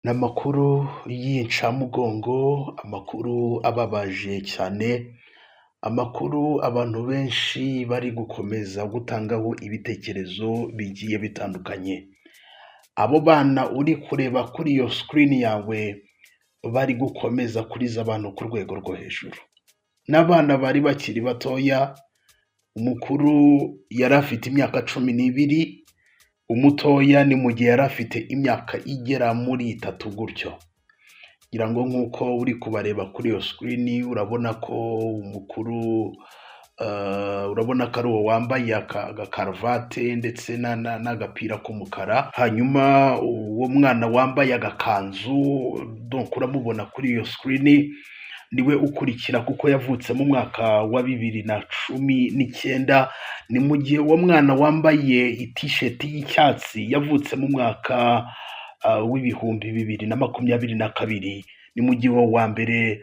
N'amakuru y'incamugongo, amakuru ababaje cyane, amakuru abantu benshi bari gukomeza gutangaho ibitekerezo bigiye bitandukanye. Abo bana uri kureba kuri iyo screen yawe bari gukomeza kuriza abantu ku rwego rwo hejuru. N'abana bari bakiri batoya, umukuru yari afite imyaka 12, umutoya ni mu gihe yari afite imyaka igera muri 3 gutyo. Ngira ngo nk'uko uri kubareba kuri iyo screen urabona ko umukuru urabona ko ari uwo wambaye agakaruvate ndetse n'agapira k'umukara, hanyuma uwo mwana wambaye agakanzu donc uramubona kuri iyo screen niwe ukurikira kuko yavutse mu mwaka wa 2019, ni mu gihe uwo mwana wambaye t-shirt y'icyatsi yavutse mu mwaka w'ibihumbi 2022, ni mu gihe wa mbere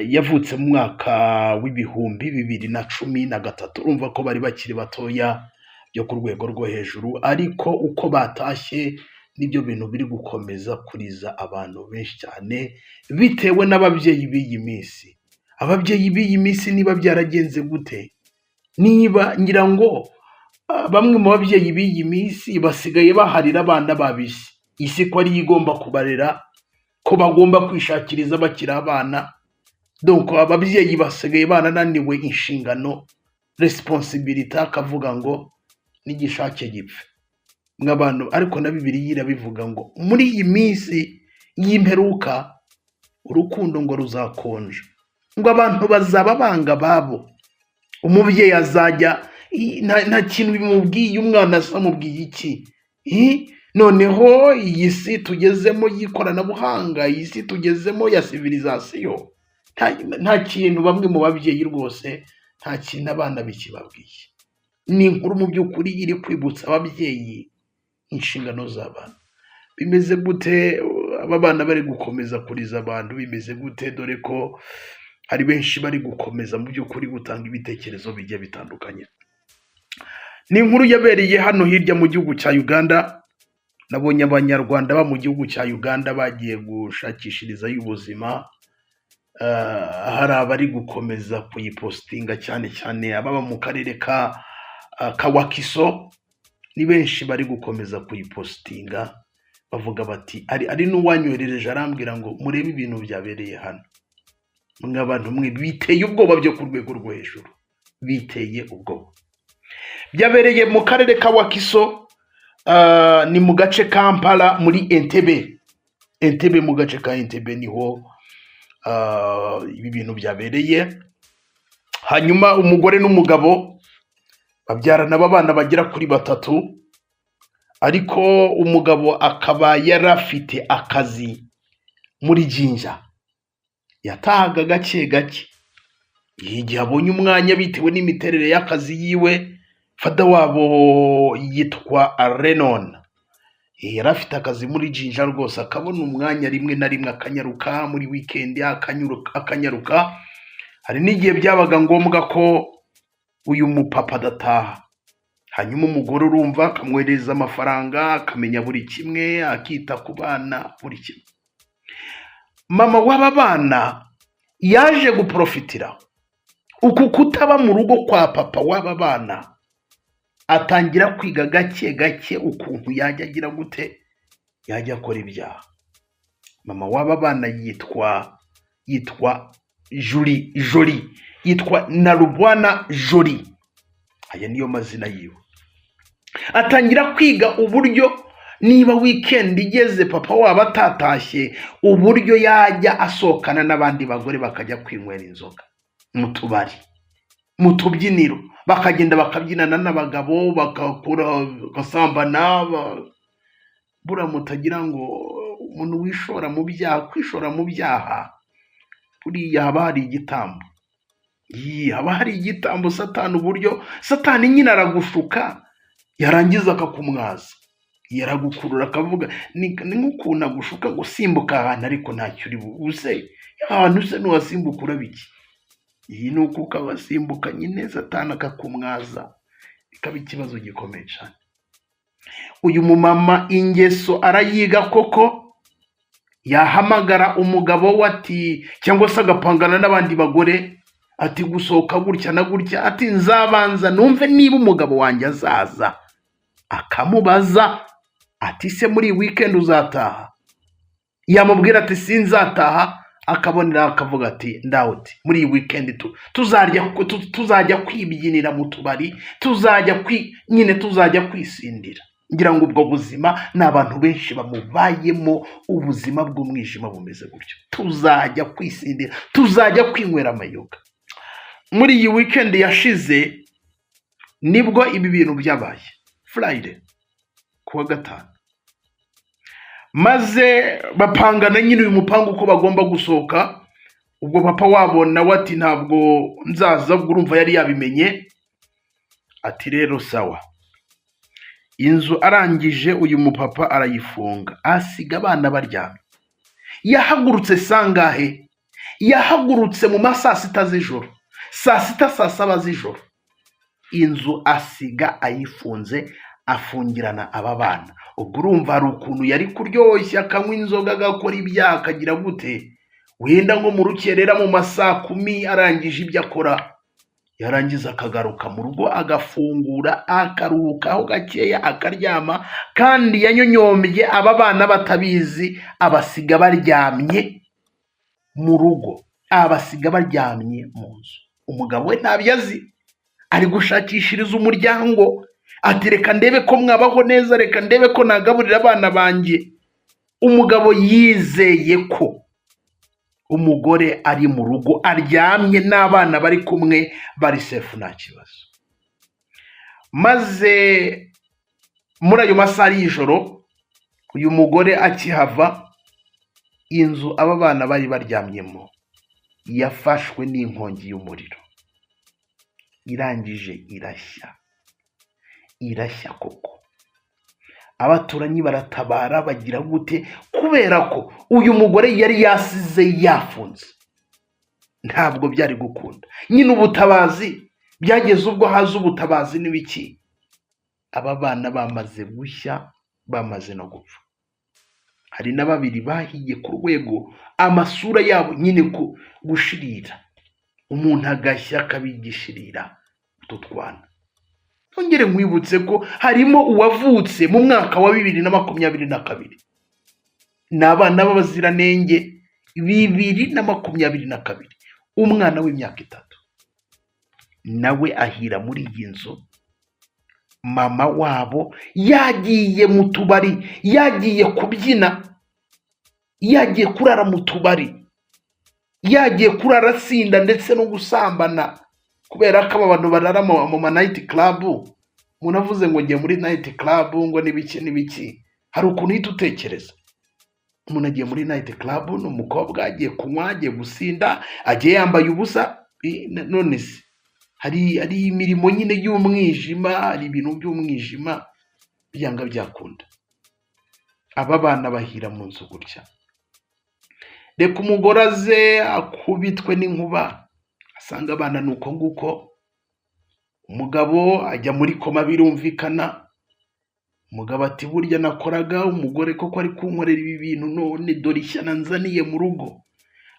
yavutse mu mwaka w'ibihumbi 2013. Urumva ko bari bakiri batoya byo ku rwego rwo hejuru, ariko uko batashye nibyo bintu biri gukomeza kuriza abantu benshi cyane bitewe n'ababyeyi b'iyi minsi. Ababyeyi b'iyi minsi niba byaragenze gute? Niba ngira ngo bamwe mu babyeyi b'iyi minsi basigaye baharira abana babisi. Isi ko ari igomba kubarera, ko bagomba kwishakiriza bakiri abana. Donc ababyeyi basigaye banananiwe inshingano, responsibility, akavuga ngo n'igishake gipfe. Mw'abantu ariko na Bibiliya irabivuga ngo muri iyi minsi y'imperuka urukundo ngo ruzakonja, ngo abantu bazaba banga babo. Umubyeyi azajya nta kintu bimubwiye, umwana asamubwiye iki? Noneho iyi si tugezemo y'ikoranabuhanga, iyi si tugezemo ya civilisation, nta kintu bamwe mu babyeyi rwose nta kintu abana bikibabwiye. Ni inkuru mu by'ukuri iri kwibutsa ababyeyi inshingano z'abana. Bimeze gute aba bana bari gukomeza kuriza abantu? Bimeze gute? Dore ko hari benshi bari gukomeza mu by'ukuri gutanga ibitekerezo bigiye bitandukanye. Ni inkuru yabereye hano hirya mu gihugu cya Uganda. Nabonye abanyarwanda ba mu gihugu cya Uganda bagiye gushakishiriza y'ubuzima. Hari abari gukomeza kuyipostinga cyane cyane ababa mu karere ka Wakiso. Ni benshi bari gukomeza kuyipostinga bavuga bati ari n'uwanyoherereje arambwira ngo murebe ibintu byabereye hano. Mw'abantu mwe biteye ubwoba byo ku rwego rwo hejuru, biteye ubwoba. Byabereye mu karere ka Wakiso, ni mu gace Kampala muri Entebbe, mu gace ka Entebbe niho ibi bintu byabereye. Hanyuma umugore n'umugabo babyarana abana bagera kuri 3, ariko umugabo akaba yarafite akazi muri Jinja, yatahaga gake gake igihe abonye umwanya bitewe n'imiterere y'akazi yiwe. Fada wabo yitwa Renon, yarafite akazi muri Jinja rwose, akabona umwanya rimwe na rimwe akanyaruka muri weekend, akanyaruka. Hari n'igihe byabaga ngombwa ko uyu mupapa adataha, hanyuma umugore urumva akamwohereza amafaranga, akamenya buri kimwe, akita ku bana buri kimwe. Mama w'aba bana yaje guprofitira uku kutaba mu rugo kwa papa w'aba bana, atangira kwiga gake gake ukuntu yajya agira gute, yajya akora ibyaha. Mama w'aba bana yitwa Jolie, yitwa Narubwana Jolie, aya niyo mazina yiwe. Atangira kwiga uburyo niba weekend igeze papa waba atatashye, uburyo yajya asohokana n'abandi bagore bakajya kwinywera inzoga mu tubari, mu tubyiniro, bakagenda bakabyinana n'abagabo, bagasambana. Buramutagira ngo umuntu wishora mu byaha, kwishora mu byaha buriya haba hari igitambo. Haba hari igitambo. Satani, uburyo Satani nyine aragushuka, yarangiza akakumwaza, yaragukurura akavuga ni nk'ukuntu agushuka gusimbuka ahantu ariko ntacyo uri buse, ahantu se n'uwasimbuka urabiki. Iyi ni uko ukabasimbuka nyine Satani akakumwaza, bikaba ikibazo gikomeye cyane. Uyu mumama ingeso arayiga koko, yahamagara umugabo we ati, cyangwa se agapangana n'abandi bagore ati gusohoka gutya na gutya, ati nzabanza numve niba umugabo wanjye azaza, akamubaza ati se muri iyi weekend uzataha? Yamubwira ati sinzataha, akabonera akavuga ati ndawuti muri iyi weekend tuzajya kwibyinira mu tubari, tuzajya kwisindira. Ngira ngo ubwo buzima ni abantu benshi bamubayemo, ubuzima bw'umwijima bumeze gutyo. Tuzajya kwisindira, tuzajya kwinywera amayoga. Muri iyi weekend yashize nibwo ibi bintu byabaye, Friday kuwa gatanu, maze bapangana nyine uyu mupangu uko bagomba gusohoka. Ubwo papa wabo nawe ati ntabwo nzaza, ubwo urumva yari yabimenye. Ati rero sawa. Inzu arangije uyu mupapa arayifunga, asiga abana baryamye. Yahagurutse sangahe? Yahagurutse mu masaa 6 z'ijoro, saa 6 saa 7 z'ijoro. Inzu asiga ayifunze, afungirana aba bana. Ubwo urumva hari ukuntu yari kuryoshya, akanywa inzoga, agakora ibyaha, akagira gute, wenda ngo mu rukerera mu masaa 10 arangije ibyo akora, yarangiza akagaruka mu rugo agafungura, akaruhukaho gakeya, akaryama. Kandi yanyonyombye aba bana batabizi, abasiga baryamye mu rugo, abasiga baryamye mu nzu. Umugabo we ntabyo azi, ari gushakishiriza umuryango, ati reka ndebe ko mwabaho neza, reka ndebe ko nagaburira abana banjye. Umugabo yizeye ko umugore ari mu rugo aryamye n'abana bari kumwe, bari safe nta kibazo. Maze muri ayo masaha y'ijoro uyu mugore akihava, inzu aba bana bari baryamyemo yafashwe n'inkongi y'umuriro, irangije irashya koko. Abaturanyi baratabara, bagira gute, kubera ko uyu mugore yari yasize yafunze, ntabwo byari gukunda. Nyine ubutabazi byageze ubwo haza ubutabazi n'ibiki, aba bana bamaze gushya, bamaze no gupfa. Hari na babiri bahiye ku rwego amasura yabo nyine gushirira, umuntu agashya akabigishirira ututwana. Ongere nkwibutse ko harimo uwavutse mu mwaka wa 2022, n'abana b'abaziranenge 2022, umwana w'imyaka 3, nawe ahira muri iyi nzu. Mama wabo yagiye mu tubari, yagiye kubyina, yagiye kurara mu tubari, yagiye kurara sinda ndetse no gusambana, kubera ko abantu barara mu night club. Umuntu avuze ngo ngiye muri night club ngo nibiki, hari ukuntu uhita utekereza. Umuntu agiye muri night club, n'umukobwa agiye kunywa, agiye gusinda, agiye yambaye ubusa. None se hari imirimo nyine y'umwijima, hari ibintu by'umwijima byanga byakunda. Aba bana bahira mu nzu gutya. Reka umugore aze akubitwe n'inkuba, asanga abana nuko nguko. Umugabo ajya muri koma, birumvikana. Umugabo ati burya nakoraga umugore koko ari kunkorera ibi bintu, none dore ishyana nzaniye mu rugo,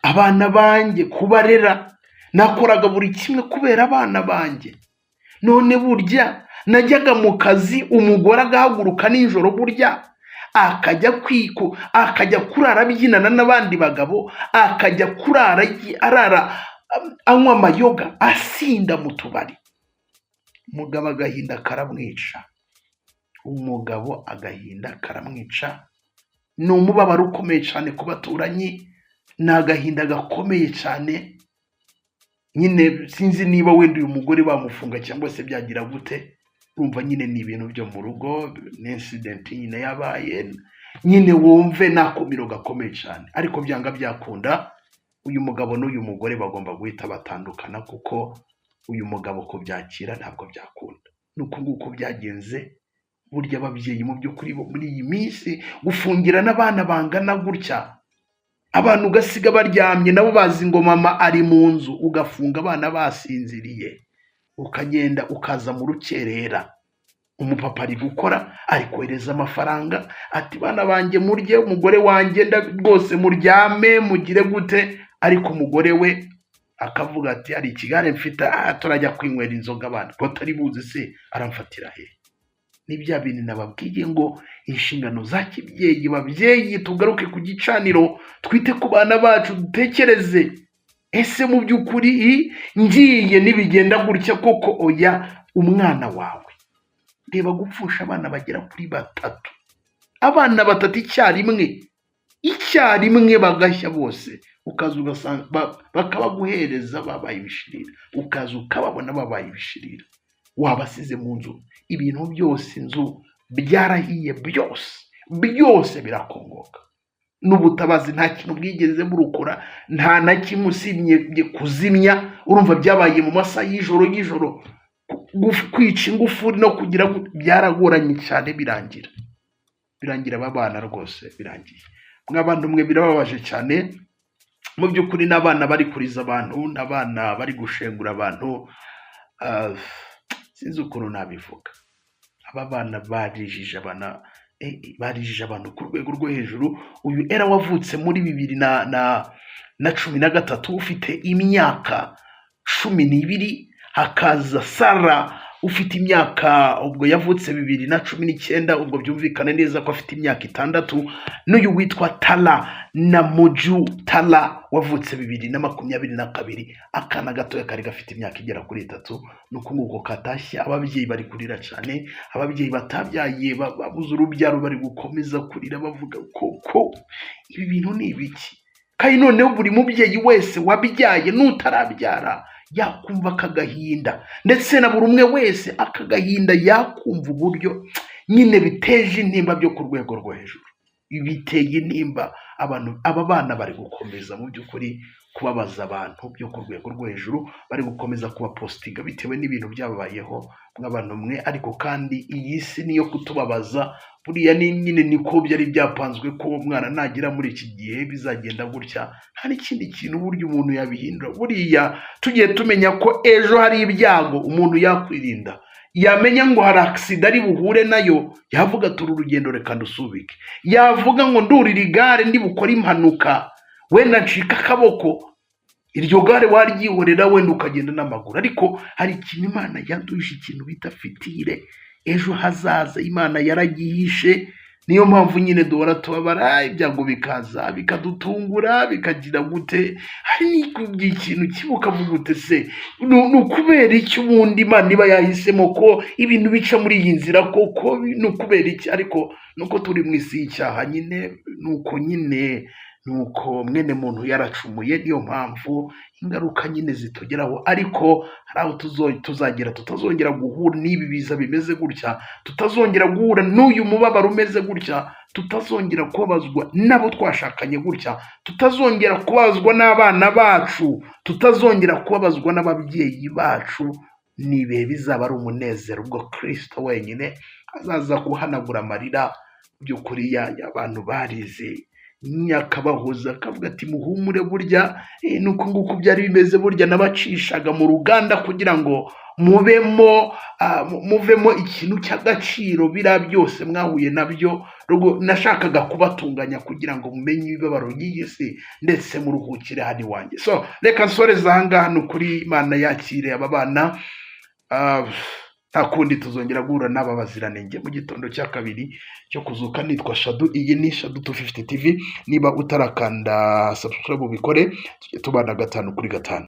abana banjye kubarera, nakoraga buri kimwe kubera abana banjye. None burya najyaga mu kazi, umugore agahaguruka nijoro burya akajya kurara abyinana n'abandi bagabo, akajya kurara arara anywa amayoga, asinda mu tubari. Umugabo agahinda karamwica, umugabo agahinda karamwica. Ni umubabaro ukomeye cyane ku baturanyi, ni agahinda gakomeye cyane. Nyine sinzi niba wenda uyu mugore bamufunga cyangwa se byagira gute. Urumva nyine ni ibintu byo mu rugo, ni incident nyine yabaye, nyine wumve nakumiro gakomeye cyane. Ariko byanga byakunda, uyu mugabo n'uyu mugore bagomba guhita batandukana, kuko uyu mugabo kubyakira ntabwo byakunda. Nuko nguko byagenze. Burya ababyeyi mu by'ukuri muri iyi minsi gufungira n'abana bangana gutya, abantu ugasiga baryamye, nabo bazi ngo mama ari mu nzu, ugafunga abana basinziriye, ukagenda ukaza mu rukerera. umupapa ari gukora, ari kohereza amafaranga, ati bana banjye murye, umugore wanjye rwose muryame mugire gute, ariko umugore we akavuga ati ari ikigare mfite, turajya kwinywera inzoga abana batari buzi se aramfatira he. Ni bya bintu nababwiye ngo inshingano za kibyeyi, babyeyi tugaruke ku gicaniro, twite ku bana bacu, dutekereze ese mu by'ukuri ngiye nibigenda gutya koko oya umwana wawe. Reba gupfusha abana bagera kuri 3, abana 3 icyarimwe bagashya bose, ukaza ugasanga bakabaguhereza babaye ibishirira, ukaza ukababona babaye ibishirira, wabasize mu nzu, ibintu byose inzu byarahiye, byose birakongoka, n'ubutabazi nta kintu bwigeze burukora, nta na kimwe usibye kuzimya. Urumva byabaye mu masaha y'ijoro kwica ingufuri no kugira byaragoranye cyane, birangira babana rwose birangiye. Mw'abantu mwe birababaje cyane mu by'ukuri, n'abana bari kuriza abantu, n'abana bari gushengura abantu, sinzi ukuntu nabivuga. Aba bana barijije abantu ku rwego rwo hejuru. Uyu era wavutse muri 2013 ufite imyaka 12, hakaza Sara ufite imyaka, ubwo yavutse 2019, ubwo byumvikane neza ko afite imyaka 6, n'uyu witwa Tala na Moju Tala wavutse 2022, akana gatoya kari gafite imyaka igera kuri 3. Nuko nguko katashya, ababyeyi bari kurira cyane, ababyeyi batabyaye babuze urubyaro bari gukomeza kurira bavuga koko ibi bintu ni ibiki. Kandi noneho buri mubyeyi wese wabyaye n'utarabyara yakumva akagahinda, ndetse na buri umwe wese akagahinda yakumva uburyo nyine biteje intimba byo ku rwego rwo hejuru. Biteye intimba aba bana bari gukomeza mu by'ukuri kubabaza abantu byo ku rwego rwo hejuru, bari gukomeza kubapostinga bitewe n'ibintu byababayeho mw'abantu mwe. Ariko kandi iyi si niyo kutubabaza, buriya nyine niko byari byapanzwe ko umwana nagira muri iki gihe bizagenda gutya, nta n'ikindi kintu burya umuntu yabihindura. Buriya tugiye tumenya ko ejo hari ibyago, umuntu yakwirinda, yamenya ngo hari accident ari buhure nayo, yavuga turi urugendo reka ndusubike, yavuga ngo ndurira igare ndi bukora impanuka wenda ncika akaboko, iryo gare waryihorera wenda ukagenda n'amaguru. Ariko hari ikintu Imana yaduhishe, ikintu bita fitire, ejo hazaza Imana yaragihishe. Niyo mpamvu nyine duhora tubabara, ibyago bikaza bikadutungura bikagira gute, hari ikintu kibuka vuga se nukubera iki ubundi Imana iba yahisemo ko ibintu bica muri iyi nzira koko, nukubera iki? Ariko nuko turi mu isi y'icyaha nyine, nuko mwene muntu yaracumuye, niyo mpamvu ingaruka nyine zitugeraho. Ariko hari aho tuzagera tutazongera guhura n'ibi biza bimeze gutya, tutazongera guhura n'uyu mubabaro umeze gutya, tutazongera kubabazwa n'abo twashakanye gutya, tutazongera kubabazwa n'abana bacu, tutazongera kubabazwa n'ababyeyi bacu. Nibe bizaba ari umunezero ubwo Kristo wenyine azaza guhanagura amarira by'ukuri y'abantu barize nyakabahuza, akavuga ati muhumure, burya nuko nguko byari bimeze, burya nabacishaga mu ruganda kugira ngo muvemo ikintu cy'agaciro. Bira byose mwahuye nabyo, nashakaga kubatunganya kugira ngo mumenye ibibabaro y'iyi si ndetse muruhukire hano iwanjye. So reka nsoreza aha ngaha, ni ukuri Imana yakire aba bana, nta kundi tuzongera guhura n'aba baziranenge mu gitondo cya kabiri cyo kuzuka. Nitwa Shadu, iyi ni Shadu 250 TV. Niba utarakanda subscribe ubikore, tujye tubana 5 kuri 5.